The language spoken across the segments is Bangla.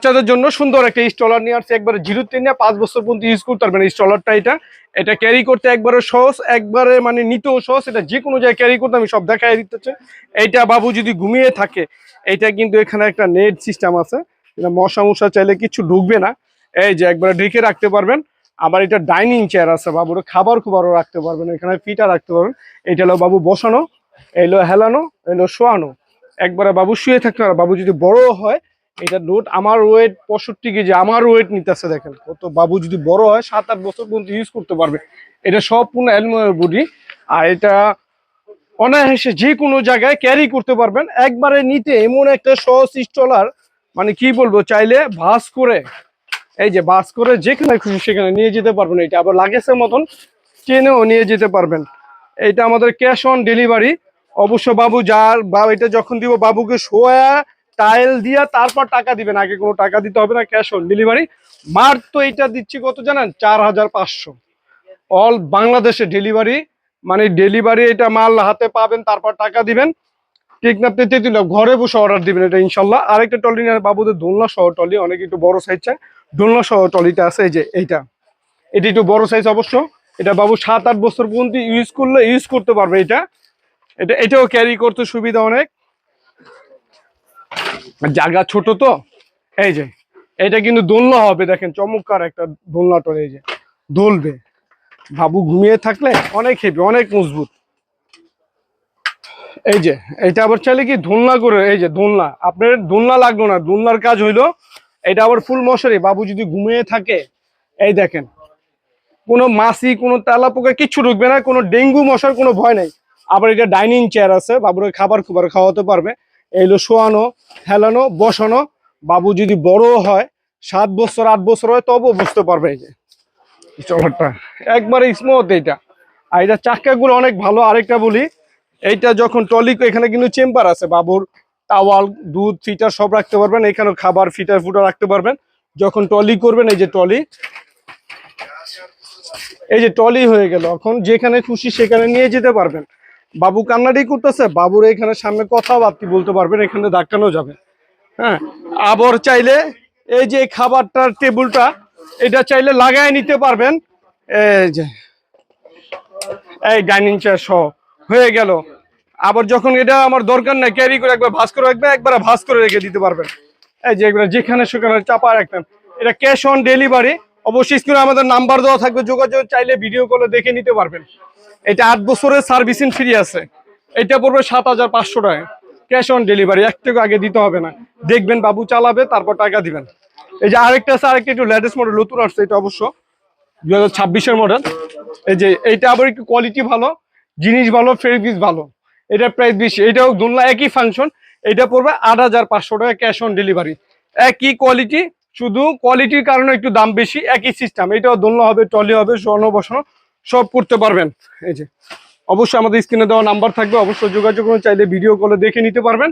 বাচ্চাদের জন্য সুন্দর একটা স্টলার নিয়ে আসছে, একবারে 0-3 নিয়ে 5 বছর পর্যন্ত ইউজ করতে পারবেন। স্টলারটা এটা ক্যারি করতে একবারে সহজ, একবারে মানে নিতেও সহজ। এটা যে কোনো জায়গায় ক্যারি করতে, আমি সব দেখাই দিতেছে। এইটা বাবু যদি ঘুমিয়ে থাকে, এইটা কিন্তু এখানে একটা নেট সিস্টেম আছে, এটা মশা চাইলে কিছু ঢুকবে না। এই যে একবারে ঢেকে রাখতে পারবেন। আবার এটা ডাইনিং চেয়ার আছে, বাবুর খাবার খুবারও রাখতে পারবেন, এখানে ফিটা রাখতে পারবেন। এটা হলো বাবু বসানো, এলো হেলানো, এলো শোয়ানো। একবারে বাবু শুয়ে থাকতে পারে। বাবু যদি বড় হয়, এটা লোড আমার ওয়েট 65 কেজি, আমার ওয়েট নিতেছে দেখেন কত। বাবু যদি বড় হয় 7-8 বছর পর্যন্ত ইউজ করতে পারবে। এটা সম্পূর্ণ অ্যালুমিনিয়াম বডি, আর এটা অনায়াসে যে কোনো জায়গায় ক্যারি করতে পারবেন। একবারে নিতে এমন একটা সহজ স্টলার, মানে কি বলবো, চাইলে ভাস করে, এই যে বাস করে যেখানে খুশি সেখানে নিয়ে যেতে পারবেন। এটা আবার লাগেজের মতন ট্রেনেও নিয়ে যেতে পারবেন। এটা আমাদের ক্যাশ অন ডেলিভারি। অবশ্য বাবু যার বা এটা যখন দিব, বাবুকে শোয়া টাইল দিয়া তারপর টাকা দিবেন, আগে কোনো টাকা দিতে হবে না, ক্যাশ অন ডেলিভারি। মাত্র এটা দিচ্ছি কত জানেন? 4500। অল বাংলাদেশে ডেলিভারি, মানে ডেলিভারি, এটা মাল হাতে পাবেন তারপর টাকা দিবেন। ঠিক না? তেতুল ঘরে বসে অর্ডার দিবেন এটা ইনশাল্লাহ। আরেকটা টলি নিয়ে বাবুদের দোলনা সহ টলি, অনেকে একটু বড় সাইজ চায়, দোলনা সহ টলিটা আছে। এই যে এটা একটু বড় সাইজ অবশ্য। এটা বাবু 7-8 বছর পর্যন্ত ইউজ করতে পারবে। এটাও ক্যারি করতে সুবিধা অনেক, জায়গা ছোট তো। এই যে এটা কিন্তু দোলনা হবে, দেখেন চমৎকার একটা দোলনা টলি। এই যে দোলবে, বাবু ঘুমিয়ে থাকলে অনেক হেভি, অনেক মজবুত। এই যে এটা আবার চাইলে কি দোলনা করে, এই যে দোলনা, আপনার দোলনা লাগলো না, দোলনার কাজ হইলো। এটা আবার ফুল মশারি, বাবু যদি ঘুমিয়ে থাকে, এই দেখেন কোনো মাছি, কোনো তেলা পোকা কিচ্ছু ঢুকবে না, কোনো ডেঙ্গু মশার কোনো ভয় নাই। আবার এটা ডাইনিং চেয়ার আছে, বাবুর খাবার খুবার খাওয়াতে পারবে। এইগুলো শোয়ানো, হেলানো, বসানো। বাবু যদি বড় হয়, 7 বছর 8 বছর হয়, তবুও বুঝতে পারবে। এই যে চলারটা একবারে স্মুথ এইটা। আর এটা চাক্কাগুলো অনেক ভালো। আরেকটা বলি, এইটা যখন ট্রলি, এখানে কিন্তু চেম্বার আছে, বাবুর টাওয়াল, দুধ, ফিটার সব রাখতে পারবেন। এখানে খাবার, ফিটার ফুটার রাখতে পারবেন যখন ট্রলি করবেন। এই যে ট্রলি, এই যে ট্রলি হয়ে গেল, এখন যেখানে খুশি সেখানে নিয়ে যেতে পারবেন। বাবু কান্নাডি করতেছে, বাবুর এখানে সামনে কথাবার্তা বলতে পারবেন, এখানে ধাক্কানো যাবে। হ্যাঁ, আবার চাইলে এই যে খাবারটার টেবিলটা, এটা চাইলে লাগায় নিতে পারবেন। এই যে এই ডাইনিং চেয়ার সহ হয়ে গেল। আবার যখন এটা আমার দরকার নাই, ক্যারি করে একবার ভাঁজ করে রাখবে, একবার ভাঁজ করে রেখে দিতে পারবেন। এই যে একবার যেখানে সেখানে চাপা রাখতেন। এটা ক্যাশ অন ডেলিভারি। অবশ্যই স্ক্রিনে আমাদের নাম্বার দেওয়া থাকবে, যোগাযোগ চাইলে ভিডিও কলে দেখে নিতে পারবেন। এটা 8 বছরের সার্ভিসিং ফ্রি আছে। এটা পড়বে 7500 টাকা, ক্যাশ অন ডেলিভারি, 1 টাকা আগে দিতে হবে না। দেখবেন বাবু চালাবে, তারপর টাকা দিবেন। এই যে আরেকটা আছে, আরেকটা একটু লেটেস্ট মডেল নতুন আসছে, এটা অবশ্য 2026-এর মডেল। এই যে এইটা আবার একটু কোয়ালিটি ভালো, জিনিস ভালো, ফেব্রিক্স ভালো। এটা প্রাইস বেশি, এটাও দোলনা, একই ফাংশন। এটা পড়বে 8500 টাকা, ক্যাশ অন ডেলিভারি। একই কোয়ালিটি, শুধু কোয়ালিটির কারণে একটু দাম বেশি, একই সিস্টেম। এটাও দোলনা হবে, ট্রলি হবে, শোয়ানো বসানো সব করতে পারবেন। এই যে অবশ্যই আমাদের স্ক্রিনে দেওয়া নাম্বার থাকবে, অবশ্যই যোগাযোগ করে চাইলে ভিডিও কলে দেখে নিতে পারবেন।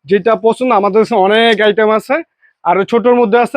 যেটা পছন্দ, আমাদের কাছে অনেক আইটেম আছে, আর ছোটোর মধ্যে আছে।